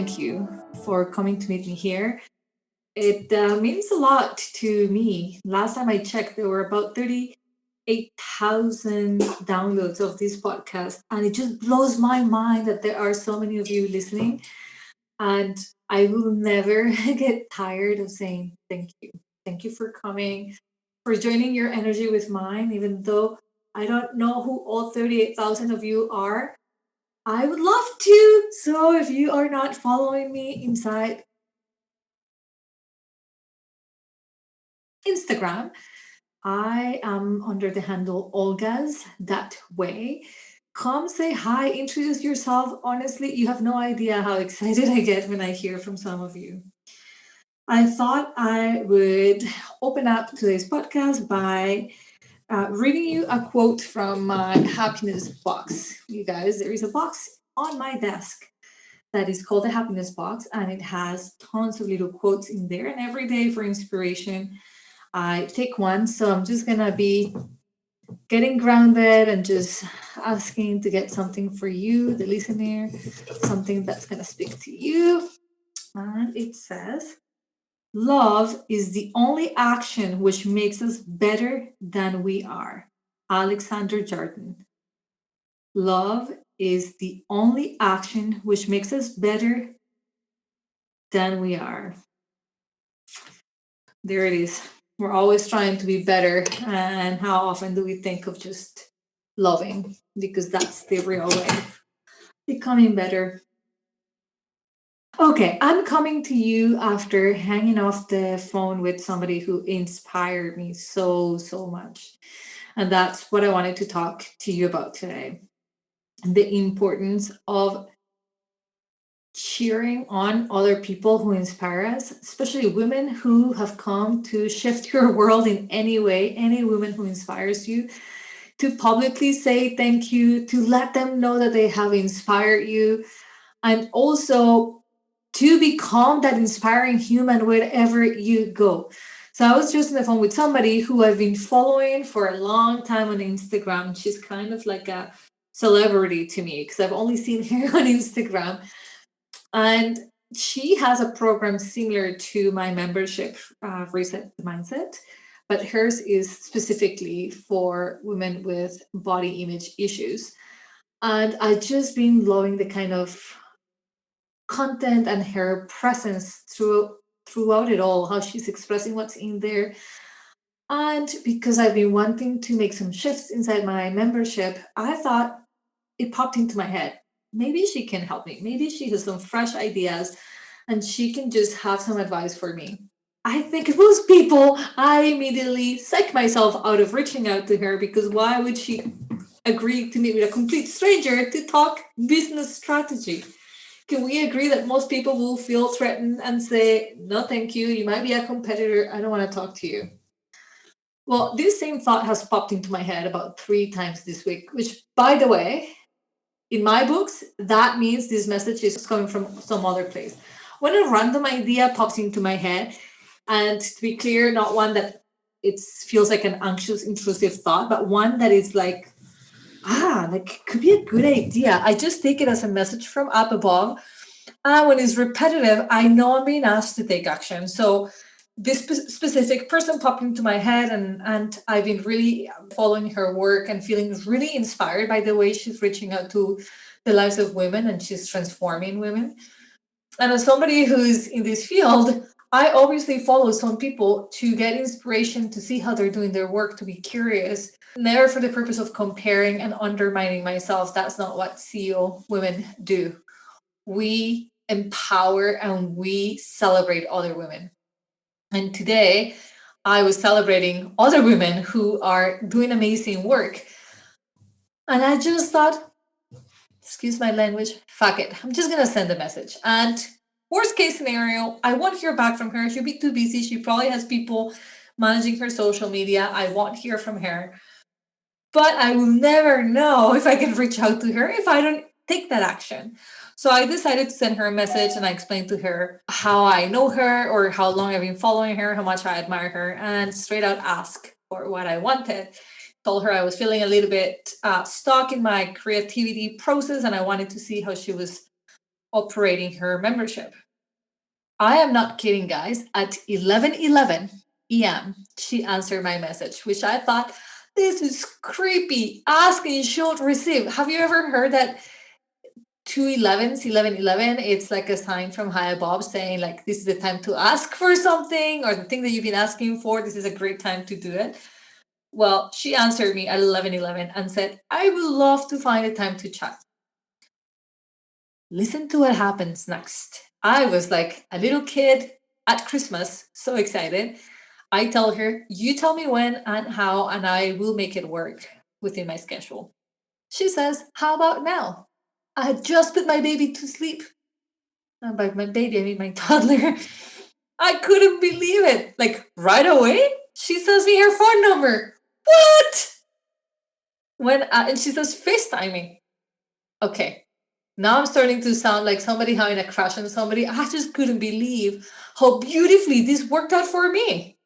thank you for coming to meet me here. It means a lot to me. Last time I checked, there were about 38,000 downloads of this podcast, and it just blows my mind that there are so many of you listening. And I will never get tired of saying thank you. Thank you for coming, for joining your energy with mine, even though I don't know who all 38,000 of you are. I would love to. So if you are not following me inside Instagram, I am under the handle Olga's that way. Come say hi, introduce yourself. Honestly, you have no idea how excited I get when I hear from some of you. I thought I would open up today's podcast by reading you a quote from my happiness box. You guys, there is a box on my desk that is called the happiness box, and it has tons of little quotes in there. And every day for inspiration, I take one. So I'm just gonna be getting grounded and just asking to get something for you, the listener, something that's gonna speak to you. And it says, love is the only action which makes us better than we are. Alexander Jordan. Love is the only action which makes us better than we are. There it is. We're always trying to be better. And how often do we think of just loving? Because that's the real way of becoming better. Okay, I'm coming to you after hanging off the phone with somebody who inspired me so much. And that's what I wanted to talk to you about today. The importance of cheering on other people who inspire us, especially women who have come to shift your world in any way, any woman who inspires you, to publicly say thank you, to let them know that they have inspired you, and also to become that inspiring human wherever you go. So I was just on the phone with somebody who I've been following for a long time on Instagram. She's kind of like a celebrity to me because I've only seen her on Instagram. And she has a program similar to my membership, Reset the Mindset, but hers is specifically for women with body image issues. And I just been loving the kind of content and her presence throughout it all, how she's expressing what's in there. And because I've been wanting to make some shifts inside my membership, I thought it popped into my head. Maybe she can help me. Maybe she has some fresh ideas and she can just have some advice for me. I think most people, I immediately psych myself out of reaching out to her because why would she agree to meet with a complete stranger to talk business strategy? Can we agree that most people will feel threatened and say, no, thank you, you might be a competitor, I don't want to talk to you? Well, this same thought has popped into my head about 3 times this week, which, by the way, in my books, that means this message is coming from some other place. When a random idea pops into my head, and to be clear, not one that it feels like an anxious, intrusive thought, but one that is like, like could be a good idea. I just take it as a message from up above. When it's repetitive, I know I'm being asked to take action. So this specific person popped into my head, and I've been really following her work and feeling really inspired by the way she's reaching out to the lives of women and she's transforming women. And as somebody who's in this field, I obviously follow some people to get inspiration, to see how they're doing their work, to be curious, never for the purpose of comparing and undermining myself. That's not what CEO women do. We empower and we celebrate other women. And today, I was celebrating other women who are doing amazing work. And I just thought, excuse my language, fuck it. I'm just going to send a message. And worst case scenario, I won't hear back from her. She'll be too busy. She probably has people managing her social media. I won't hear from her. But I will never know if I can reach out to her if I don't take that action. So I decided to send her a message and I explained to her how I know her or how long I've been following her, how much I admire her, and straight out ask for what I wanted. Told her I was feeling a little bit stuck in my creativity process and I wanted to see how she was operating her membership. I am not kidding, guys. At 11:11 p.m., she answered my message, which I thought, this is creepy. Ask and you should receive. Have you ever heard that 2:11's 11:11? It's like a sign from high above saying, like, this is the time to ask for something, or the thing that you've been asking for. This is a great time to do it. Well, she answered me at 11:11 and said, I would love to find a time to chat. Listen to what happens next. I was like a little kid at Christmas, so excited. I tell her, you tell me when and how, and I will make it work within my schedule. She says, how about now? I had just put my baby to sleep. And by my baby, I mean my toddler. I couldn't believe it. Like right away, she sends me her phone number. What? And she says FaceTiming. Okay, now I'm starting to sound like somebody having a crush on somebody. I just couldn't believe how beautifully this worked out for me.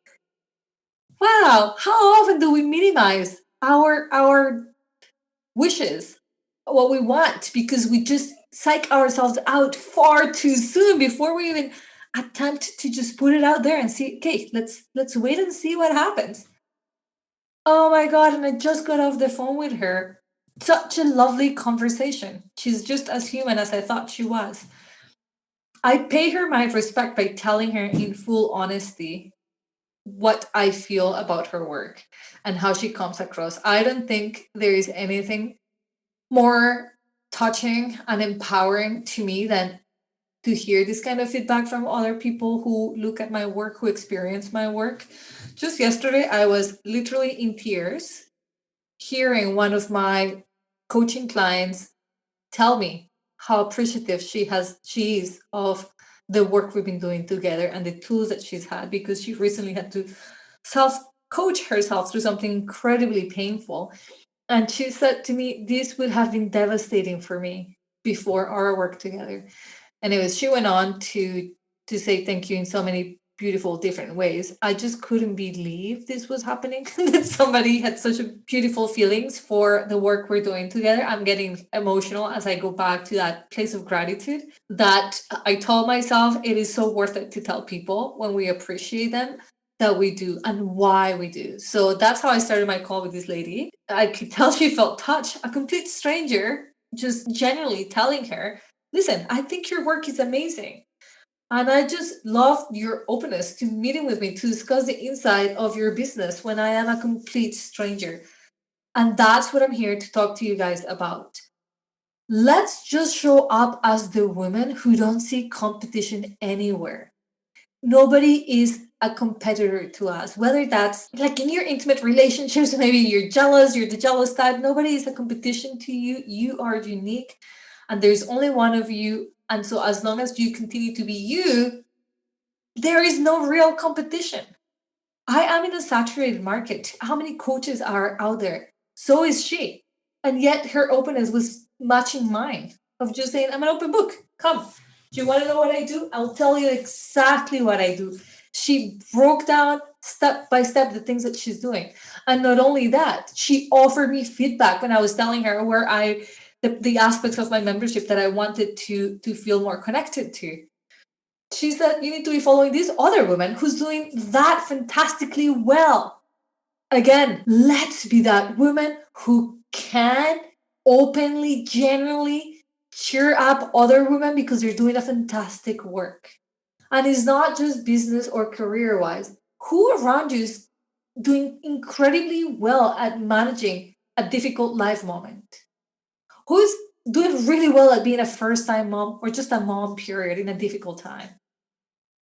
Wow, how often do we minimize our wishes, what we want, because we just psych ourselves out far too soon before we even attempt to just put it out there and see, okay, let's wait and see what happens. Oh my god, and I just got off the phone with her. Such a lovely conversation. She's just as human as I thought she was. I pay her my respect by telling her in full honesty what I feel about her work and how she comes across. I don't think there is anything more touching and empowering to me than to hear this kind of feedback from other people who look at my work, who experience my work. Just yesterday, I was literally in tears hearing one of my coaching clients tell me how appreciative she is of the work we've been doing together and the tools that she's had, because she recently had to self coach herself through something incredibly painful. And she said to me, this would have been devastating for me before our work together. Anyways, she went on to say thank you in so many beautiful different ways. I just couldn't believe this was happening, that somebody had such a beautiful feelings for the work we're doing together. I'm getting emotional as I go back to that place of gratitude that I told myself it is so worth it to tell people when we appreciate them, that we do and why we do. So that's how I started my call with this lady. I could tell she felt touched, a complete stranger, just genuinely telling her, listen, I think your work is amazing. And I just love your openness to meeting with me to discuss the inside of your business when I am a complete stranger. And that's what I'm here to talk to you guys about. Let's just show up as the women who don't see competition anywhere. Nobody is a competitor to us, whether that's like in your intimate relationships, maybe you're jealous, you're the jealous type. Nobody is a competition to you. You are unique, and there's only one of you. And so, as long as you continue to be you, there is no real competition. I am in a saturated market. How many coaches are out there? So is she. And yet, her openness was matching mine of just saying, I'm an open book. Come. Do you want to know what I do? I'll tell you exactly what I do. She broke down step by step the things that she's doing. And not only that, she offered me feedback when I was telling her where the aspects of my membership that I wanted to feel more connected to. She said, you need to be following this other woman who's doing that fantastically well. Again, let's be that woman who can openly, genuinely cheer up other women because they're doing a fantastic work. And it's not just business or career wise. Who around you is doing incredibly well at managing a difficult life moment? Who's doing really well at being a first time mom or just a mom, period, in a difficult time?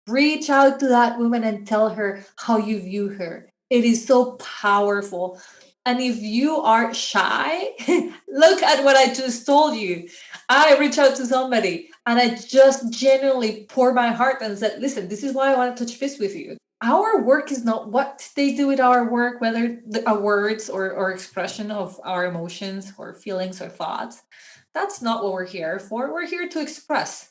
Reach out to that woman and tell her how you view her. It is so powerful. And if you are shy, look at what I just told you. I reach out to somebody and I just genuinely pour my heart and said, listen, this is why I want to touch base with you. Our work is not what they do with our work, whether the words or expression of our emotions or feelings or thoughts. That's not what we're here for. We're here to express.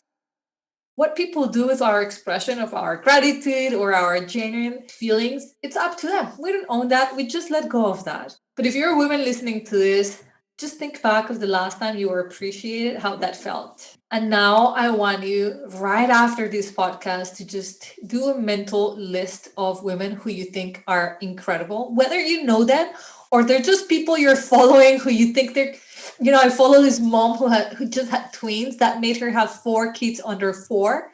What people do with our expression of our gratitude or our genuine feelings, it's up to them. We don't own that. We just let go of that. But if you're a woman listening to this, Just think back of the last time you were appreciated, how that felt. And now I want you, right after this podcast, to just do a mental list of women who you think are incredible, whether you know them or they're just people you're following who you think they're. I follow this mom who just had twins that made her have 4 kids under 4.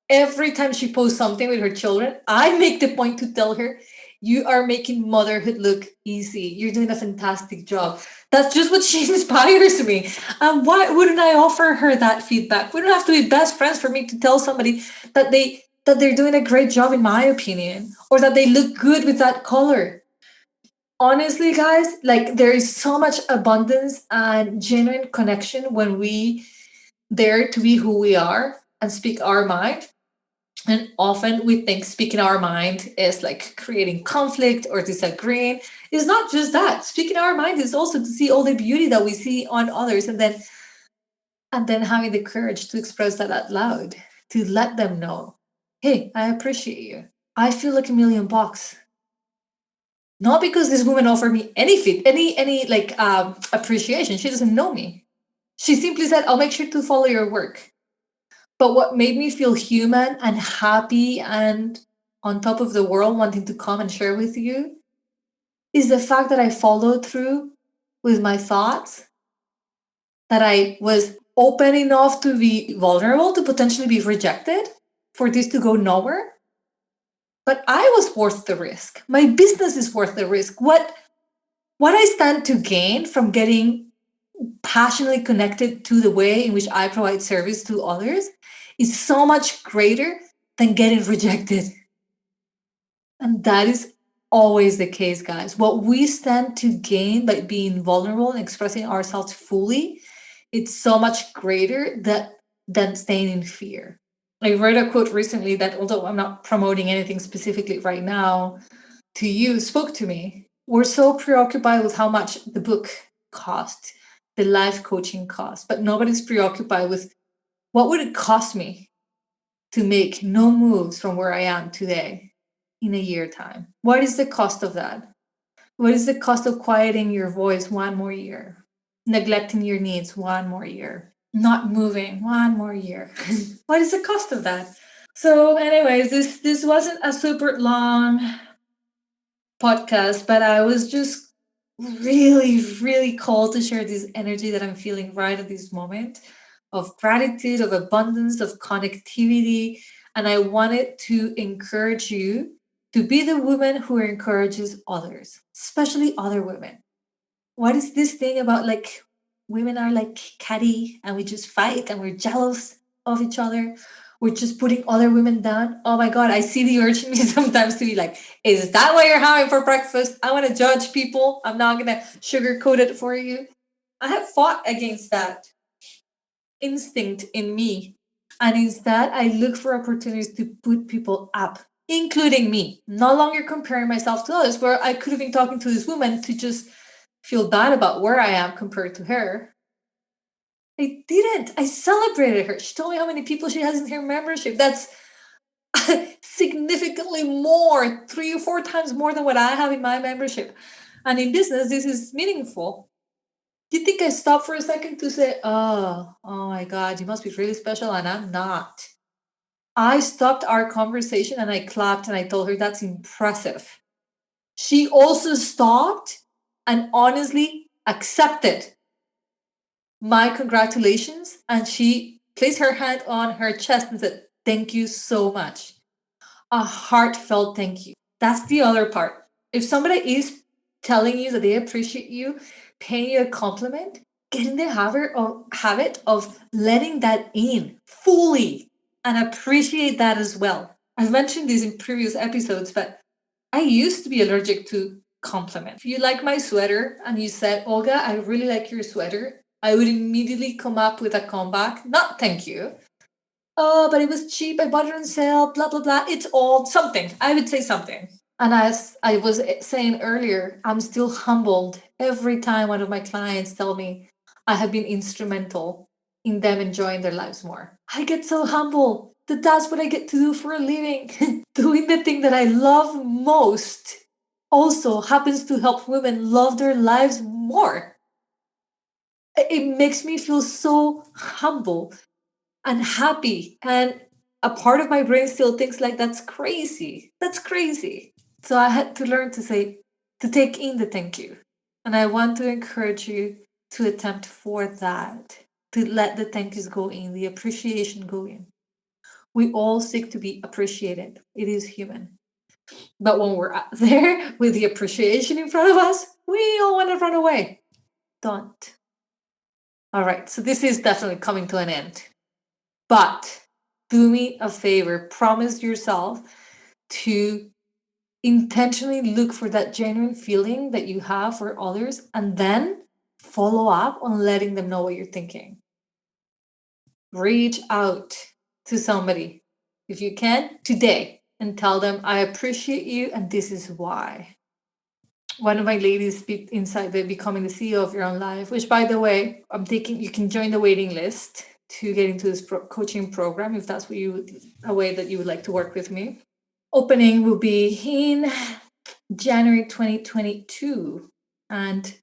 Every time she posts something with her children, I make the point to tell her, you are making motherhood look easy. You're doing a fantastic job. That's just what she inspires me. And why wouldn't I offer her that feedback? We don't have to be best friends for me to tell somebody that they're doing a great job, in my opinion, or that they look good with that color. Honestly, guys, like there is so much abundance and genuine connection when we dare to be who we are and speak our mind. And often we think speaking our mind is like creating conflict or disagreeing. It's not just that. Speaking our mind is also to see all the beauty that we see on others, and then having the courage to express that out loud, to let them know, hey, I appreciate you. I feel like $1,000,000. Not because this woman offered me any fit, any like appreciation. She doesn't know me. She simply said, I'll make sure to follow your work. But what made me feel human and happy and on top of the world, wanting to come and share with you, is the fact that I followed through with my thoughts, that I was open enough to be vulnerable, to potentially be rejected, for this to go nowhere. But I was worth the risk. My business is worth the risk. What I stand to gain from getting passionately connected to the way in which I provide service to others is so much greater than getting rejected. And that is always the case, guys. What we stand to gain by being vulnerable and expressing ourselves fully, it's so much greater than staying in fear. I read a quote recently that, although I'm not promoting anything specifically right now to you, spoke to me. We're so preoccupied with how much the book cost, the life coaching cost, but nobody's preoccupied with what would it cost me to make no moves from where I am today in a year time? What is the cost of that? What is the cost of quieting your voice one more year? Neglecting your needs one more year? Not moving one more year? What is the cost of that? So, anyways, this wasn't a super long podcast, but I was just really, really called to share this energy that I'm feeling right at this moment of gratitude, of abundance, of connectivity. And I wanted to encourage you to be the woman who encourages others, especially other women. What is this thing about like women are like catty and we just fight and we're jealous of each other? We're just putting other women down. Oh my God, I see the urge in me sometimes to be like, is that what you're having for breakfast? I want to judge people. I'm not going to sugarcoat it for you. I have fought against that instinct in me. And instead, I look for opportunities to put people up, including me. No longer comparing myself to others, where I could have been talking to this woman to just feel bad about where I am compared to her. I didn't. I celebrated her. She told me how many people she has in her membership. That's significantly more, 3 or 4 times more than what I have in my membership. And in business, this is meaningful. Do you think I stopped for a second to say, oh my God, you must be really special? And I'm not. I stopped our conversation and I clapped and I told her, that's impressive. She also stopped and honestly accepted my congratulations. And she placed her hand on her chest and said, thank you so much. A heartfelt thank you. That's the other part. If somebody is telling you that they appreciate you, paying you a compliment, get in the habit of letting that in fully and appreciate that as well. I've mentioned this in previous episodes, but I used to be allergic to compliments. If you like my sweater and you said, Olga, I really like your sweater, I would immediately come up with a comeback. Not thank you. Oh, but it was cheap. I bought it on sale, blah, blah, blah. It's old, something. I would say something. And as I was saying earlier, I'm still humbled every time one of my clients tell me I have been instrumental in them enjoying their lives more. I get so humble that that's what I get to do for a living. Doing the thing that I love most also happens to help women love their lives more. It makes me feel so humble and happy. And a part of my brain still thinks like that's crazy. That's crazy. So I had to learn to say, to take in the thank you. And I want to encourage you to attempt for that, to let the thank yous go in, the appreciation go in. We all seek to be appreciated. It is human. But when we're out there with the appreciation in front of us, we all want to run away. Don't. All right. So this is definitely coming to an end. But do me a favor, promise yourself to intentionally look for that genuine feeling that you have for others and then follow up on letting them know what you're thinking. Reach out to somebody if you can today and tell them, I appreciate you and this is why. One of my ladies inside the Becoming the CEO of Your Own Life, which by the way, I'm taking, you can join the waiting list to get into this coaching program if that's what a way that you would like to work with me. Opening will be in January 2022, and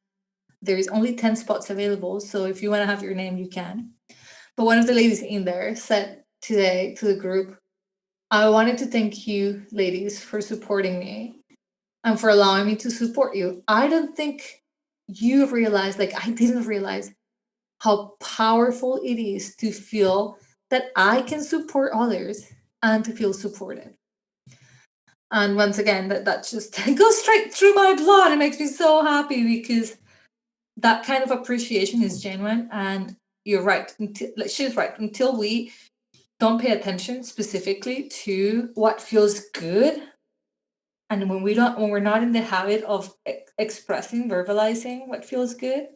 there is only 10 spots available. So if you want to have your name, you can. But one of the ladies in there said today to the group, I wanted to thank you, ladies, for supporting me and for allowing me to support you. I don't think you realize, like I didn't realize how powerful it is to feel that I can support others and to feel supported. And once again, that just goes straight through my blood. It makes me so happy because that kind of appreciation is genuine. And you're right. She's right. Until we don't pay attention specifically to what feels good, and when we're not in the habit of expressing, verbalizing what feels good,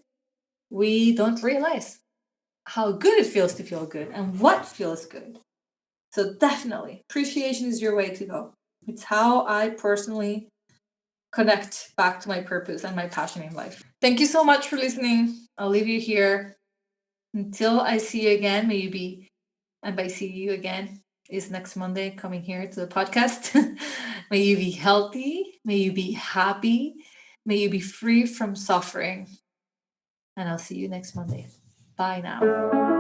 we don't realize how good it feels to feel good and what feels good. So definitely, appreciation is your way to go. It's how I personally connect back to my purpose and my passion in life. Thank you so much for listening. I'll leave you here. Until I see you again, maybe, and by see you again is next Monday coming here to the podcast. May you be healthy. May you be happy. May you be free from suffering. And I'll see you next Monday. Bye now.